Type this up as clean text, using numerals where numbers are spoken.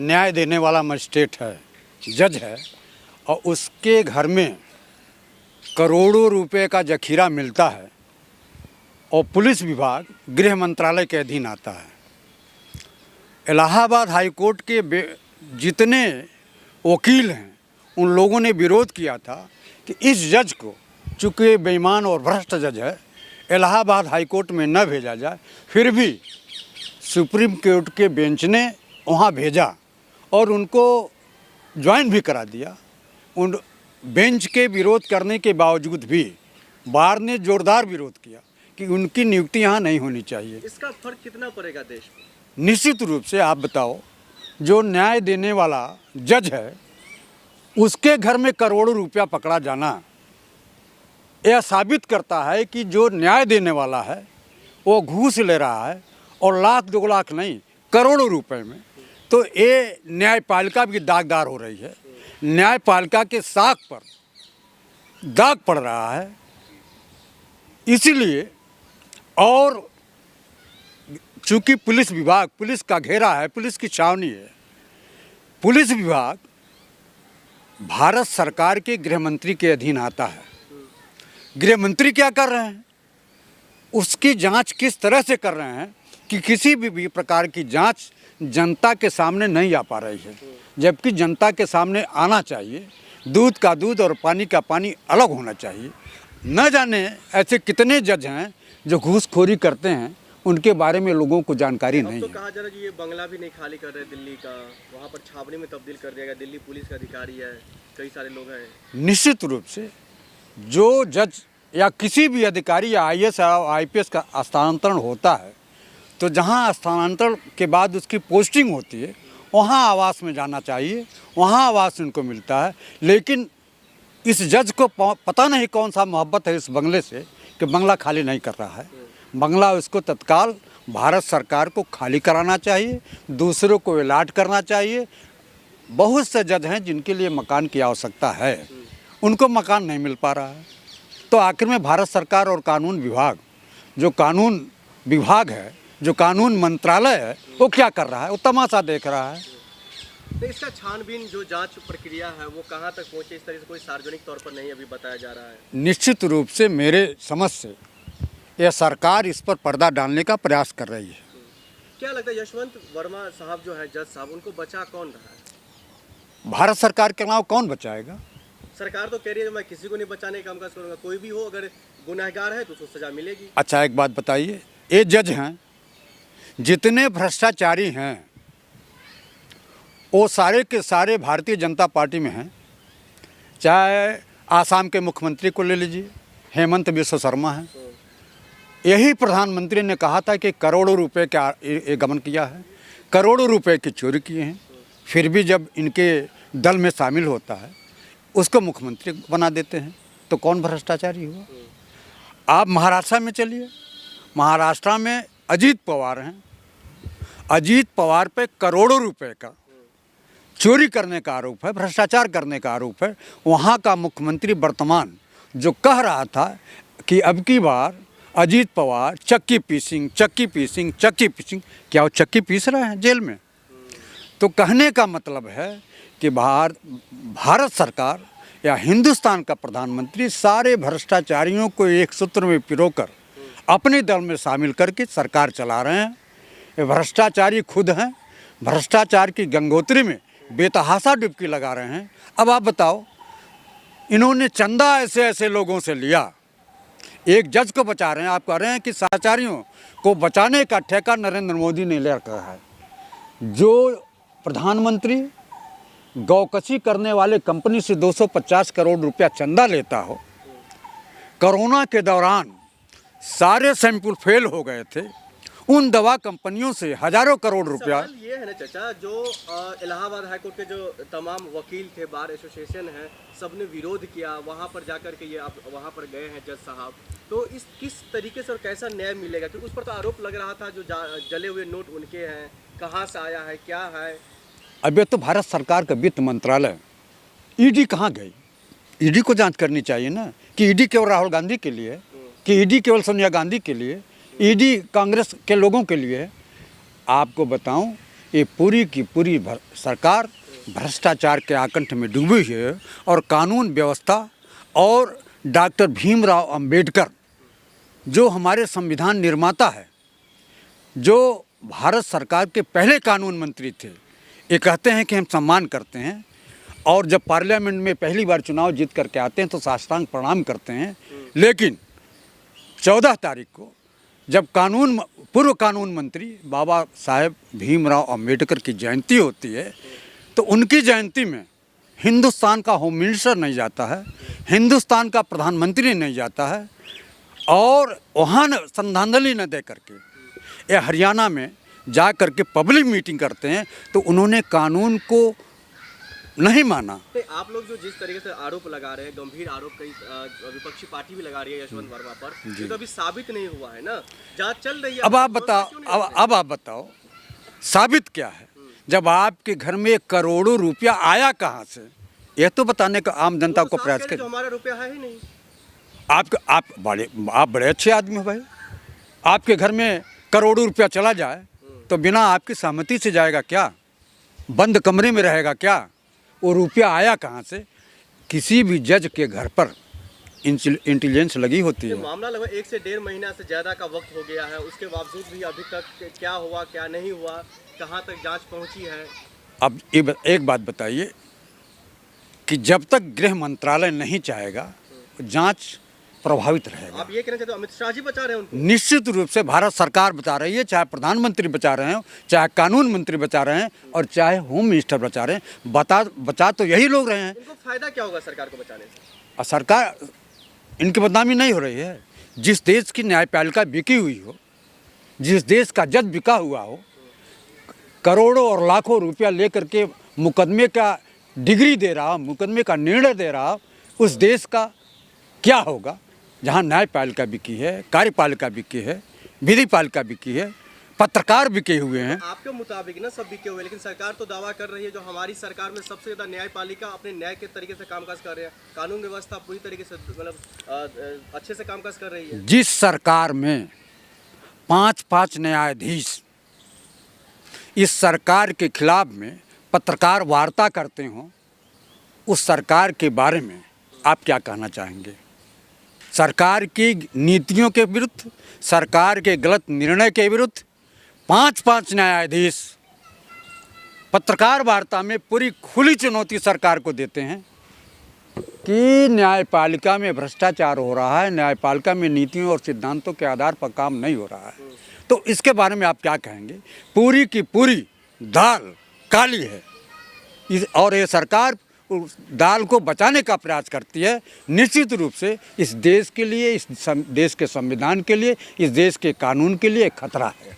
न्याय देने वाला मजिस्ट्रेट है, जज है, और उसके घर में करोड़ों रुपए का जखीरा मिलता है और पुलिस विभाग गृह मंत्रालय के अधीन आता है। इलाहाबाद हाई कोर्ट के जितने वकील हैं उन लोगों ने विरोध किया था कि इस जज को, चूँकि बेईमान और भ्रष्ट जज है, इलाहाबाद हाई कोर्ट में न भेजा जाए। फिर भी सुप्रीम कोर्ट के बेंच ने वहाँ भेजा और उनको ज्वाइन भी करा दिया। उन बेंच के विरोध करने के बावजूद भी बार ने जोरदार विरोध किया कि उनकी नियुक्ति यहाँ नहीं होनी चाहिए। इसका फर्क कितना पड़ेगा देश में? निश्चित रूप से आप बताओ, जो न्याय देने वाला जज है उसके घर में करोड़ों रुपया पकड़ा जाना यह साबित करता है कि जो न्याय देने वाला है वो घूस ले रहा है, और लाख 2 लाख नहीं, करोड़ों रुपए में। तो ये न्यायपालिका भी दागदार हो रही है, न्यायपालिका के साख पर दाग पड़ रहा है। इसीलिए, और चूँकि पुलिस विभाग पुलिस का घेरा है, पुलिस की छावनी है, पुलिस विभाग भारत सरकार के गृह मंत्री के अधीन आता है। गृह मंत्री क्या कर रहे हैं, उसकी जांच किस तरह से कर रहे हैं कि किसी भी प्रकार की जांच जनता के सामने नहीं आ पा रही है, जबकि जनता के सामने आना चाहिए। दूध का दूध और पानी का पानी अलग होना चाहिए। न जाने ऐसे कितने जज हैं जो घूसखोरी करते हैं, उनके बारे में लोगों को जानकारी नहीं है। तो कहा जा रहा है कि ये बंगला भी नहीं खाली कर रहे दिल्ली का, वहाँ पर छावनी में तब्दील कर दिया गया। दिल्ली पुलिस का अधिकारी है, कई सारे लोग हैं। निश्चित रूप से जो जज या किसी भी अधिकारी या IAS या IPS का स्थानांतरण होता है, तो जहाँ स्थानांतरण के बाद उसकी पोस्टिंग होती है वहाँ आवास में जाना चाहिए, वहाँ आवास उनको मिलता है। लेकिन इस जज को पता नहीं कौन सा मोहब्बत है इस बंगले से कि बंगला खाली नहीं कर रहा है। बंगला उसको तत्काल भारत सरकार को खाली कराना चाहिए, दूसरों को अलाट करना चाहिए। बहुत से जज हैं जिनके लिए मकान की आवश्यकता है, उनको मकान नहीं मिल पा रहा है। तो आखिर में भारत सरकार और कानून विभाग, जो कानून विभाग है, जो कानून मंत्रालय है, वो क्या कर रहा है? वो तमाशा देख रहा है। तो इसका छानबीन जो जांच प्रक्रिया है वो कहाँ तक पहुँचे, इस तरह से कोई सार्वजनिक तौर पर नहीं अभी बताया जा रहा है। निश्चित रूप से मेरे समझ से यह सरकार इस पर पर्दा डालने का प्रयास कर रही है। क्या लगता है यशवंत वर्मा साहब जो है जज साहब, उनको बचा कौन रहा है? भारत सरकार के अलावा कौन बचाएगा? सरकार तो कह रही है मैं किसी को नहीं बचाने का कामकाज करूँगा, कोई भी हो अगर गुनहगार है तो उसको सजा मिलेगी। अच्छा, एक बात बताइए, ये जज हैं, जितने भ्रष्टाचारी हैं वो सारे के सारे भारतीय जनता पार्टी में हैं। चाहे आसाम के मुख्यमंत्री को ले लीजिए, हेमंत बिश्व शर्मा हैं। यही प्रधानमंत्री ने कहा था कि करोड़ों रुपए का ये गबन किया है, करोड़ों रुपए की चोरी किए हैं। फिर भी जब इनके दल में शामिल होता है उसको मुख्यमंत्री बना देते हैं। तो कौन भ्रष्टाचारी हुआ? आप महाराष्ट्र में चलिए, महाराष्ट्र में अजीत पवार हैं। अजीत पवार पे करोड़ों रुपए का चोरी करने का आरोप है, भ्रष्टाचार करने का आरोप है। वहाँ का मुख्यमंत्री वर्तमान जो कह रहा था कि अब की बार अजीत पवार चक्की पीसिंग, क्या वो चक्की पीस रहे हैं जेल में? तो कहने का मतलब है कि भारत सरकार या हिंदुस्तान का प्रधानमंत्री सारे भ्रष्टाचारियों को एक सूत्र में पिरोकर अपने दल में शामिल करके सरकार चला रहे हैं। ये भ्रष्टाचारी खुद हैं, भ्रष्टाचार की गंगोत्री में बेतहाशा डुबकी लगा रहे हैं। अब आप बताओ, इन्होंने चंदा ऐसे ऐसे लोगों से लिया, एक जज को बचा रहे हैं। आप कह रहे हैं कि साचारियों को बचाने का ठेका नरेंद्र मोदी ने ले रखा है। जो प्रधानमंत्री गौकशी करने वाले कंपनी से 250 करोड़ रुपया चंदा लेता हो, कोरोना के दौरान सारे सैंपल फेल हो गए थे, उन दवा कंपनियों से हजारों करोड़ रुपया। ये है ना चाचा, जो इलाहाबाद हाईकोर्ट के जो तमाम वकील थे, बार एसोसिएशन है, सबने विरोध किया। वहाँ पर जाकर के ये आप वहाँ पर गए हैं जज साहब, तो इस किस तरीके से और कैसा न्याय मिलेगा? क्योंकि उस पर तो आरोप लग रहा था जो जले हुए नोट उनके हैं, कहाँ से आया है, क्या है? अभी तो भारत सरकार का वित्त मंत्रालय, ईडी कहाँ गई? ईडी को जांच करनी चाहिए ना, कि ईडी केवल राहुल गांधी के लिए, कि ईडी केवल सोनिया गांधी के लिए, ईडी कांग्रेस के लोगों के लिए। आपको बताऊं ये पूरी की पूरी सरकार भ्रष्टाचार के आकंठ में डूबी है और कानून व्यवस्था और डॉक्टर भीमराव अंबेडकर जो हमारे संविधान निर्माता है, जो भारत सरकार के पहले कानून मंत्री थे, ये कहते हैं कि हम सम्मान करते हैं और जब पार्लियामेंट में पहली बार चुनाव जीत करके आते हैं तो साष्टांग प्रणाम करते हैं। लेकिन 14 तारीख को जब पूर्व कानून मंत्री बाबा साहेब भीमराव अंबेडकर की जयंती होती है तो उनकी जयंती में हिंदुस्तान का होम मिनिस्टर नहीं जाता है, हिंदुस्तान का प्रधानमंत्री नहीं जाता है और वहाँ श्रद्धांजलि न दे करके ये हरियाणा में जा करके पब्लिक मीटिंग करते हैं। तो उन्होंने कानून को नहीं माना। आप लोग जो जिस तरीके से आरोप लगा रहे हैं, गंभीर आरोप कई विपक्षी पार्टी भी लगा रही है यशवंत वर्मा पर, ये तो अभी साबित नहीं हुआ है ना, जांच चल रही है। अब आप बताओ साबित क्या है? जब आपके घर में करोड़ों रुपया आया कहाँ से, यह तो बताने का आम जनता को प्रयास करें। हमारा रुपया है ही नहीं। आप बड़े अच्छे आदमी हो भाई, आपके घर में करोड़ों रुपया चला जाए तो बिना आपकी सहमति से जाएगा क्या? बंद कमरे में रहेगा क्या? वो रुपया आया कहाँ से? किसी भी जज के घर पर इंटेलिजेंस लगी होती है। मामला लगभग 1 से 1.5 महीना से ज़्यादा का वक्त हो गया है, उसके बावजूद भी अभी तक क्या हुआ क्या नहीं हुआ, कहाँ तक जांच पहुँची है? अब एक बात बताइए कि जब तक गृह मंत्रालय नहीं चाहेगा जांच प्रभावित रहेगा। आप ये कहना चाहते हो अमित शाह जी बचा रहे हैं उनको? निश्चित रूप से भारत सरकार बचा रही है, चाहे प्रधानमंत्री बचा रहे हो, चाहे कानून मंत्री बचा रहे हैं और चाहे होम मिनिस्टर बचा रहे हैं। बचा तो यही लोग रहे हैं। इनको फायदा क्या होगा सरकार को बचाने से? सरकार इनकी बदनामी नहीं हो रही है। जिस देश की न्यायपालिका बिकी हुई हो, जिस देश का जज बिका हुआ हो, करोड़ों और लाखों रुपया लेकर के मुकदमे का डिग्री दे रहा हो, मुकदमे का निर्णय दे रहा हो, उस देश का क्या होगा जहाँ न्यायपालिका बिकी है, कार्यपालिका बिकी है, विधिपालिका बिकी है, पत्रकार बिके हुए हैं। आपके मुताबिक ना सब बिके हुए, लेकिन सरकार तो दावा कर रही है जो हमारी सरकार में सबसे ज़्यादा न्यायपालिका अपने न्याय के तरीके से कामकाज कर रहे हैं, कानून व्यवस्था पूरी तरीके से मतलब अच्छे से कामकाज कर रही है। जिस सरकार में 5-5 न्यायाधीश इस सरकार के खिलाफ में पत्रकार वार्ता करते हों, उस सरकार के बारे में आप क्या कहना चाहेंगे? सरकार की नीतियों के विरुद्ध, सरकार के गलत निर्णय के विरुद्ध 5-5 न्यायाधीश पत्रकार वार्ता में पूरी खुली चुनौती सरकार को देते हैं कि न्यायपालिका में भ्रष्टाचार हो रहा है, न्यायपालिका में नीतियों और सिद्धांतों के आधार पर काम नहीं हो रहा है। तो इसके बारे में आप क्या कहेंगे? पूरी की पूरी दाल काली है और ये सरकार उस दाल को बचाने का प्रयास करती है। निश्चित रूप से इस देश के लिए, इस देश के संविधान के लिए, इस देश के कानून के लिए एक खतरा है।